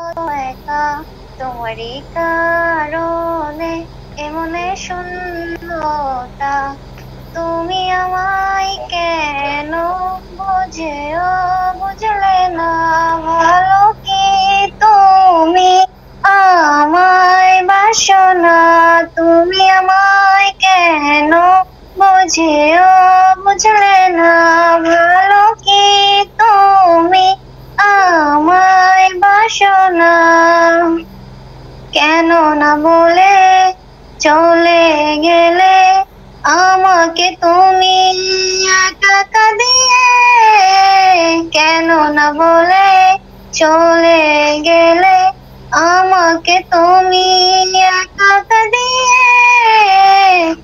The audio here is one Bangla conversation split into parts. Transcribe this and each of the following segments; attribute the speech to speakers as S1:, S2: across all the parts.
S1: একা তোমারই কারণে এমনে শূন্যতা। তুমি আমায় কেন বুঝেও বুঝলে না? ভালো কি তুমি আমায় বাসো না? তুমি আমায় কেন বুঝেও বুঝলে না? ভালো কি তুমি আমায় বাসো না? কেন না বলে চলে গেলে আমাকে তুমি একা দিয়ে? কেন না বলে চলে গেলে আমাকে তুমি একা দিয়ে?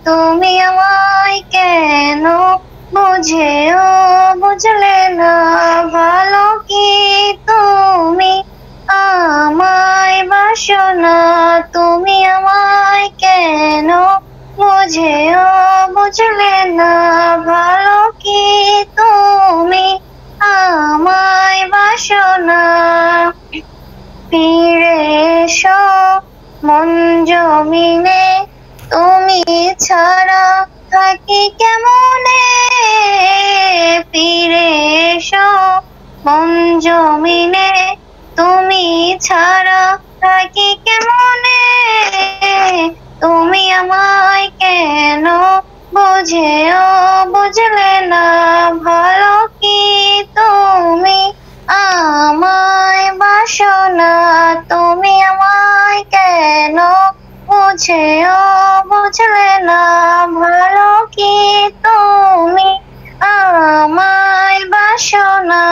S1: তুমি আমায় কেন বুঝেও বুঝলে না? ভালো কি তুমি আমায় বাসো না? তুমি আমায় কেন বুঝেও বুঝলে না? ভালো কি তুমি আমায় বাসো না? ফিরে এসো মন জমিনে, তুমি ছাড়া থাকি কেমনে? ফিরে এসো মন জমিনে, তুমি ছাড়া থাকি কেমনে? তুমি আমায় কেন বুঝেও বুঝলে না? ভালো কি তুমি আমায় বাসো না? তুমি আমায় কেন বুঝেও বুঝলে না? ভালো কি তুমি আমায় বাসো না?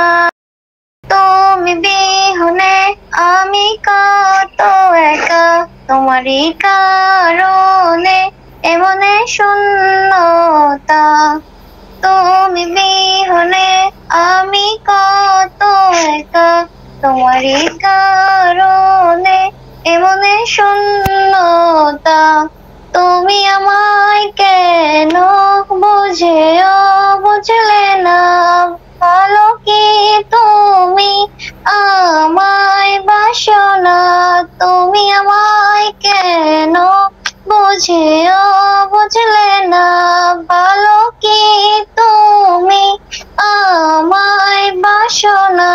S1: তুমি বিহনে আমি কত একা, তোমারই কারণে এমনে শূন্যতা। তুমি বিহনে আমি কত একা, তোমারই কারণে এমনে শূন্যতা। তুমি আমায় কেন বুঝেও বুঝলে না? ভালো কি তুমি আমায় বাসো না? তুমি আমায় কেন বুঝেও বুঝলে না? ভালো কি তুমি আমায় বাসো না?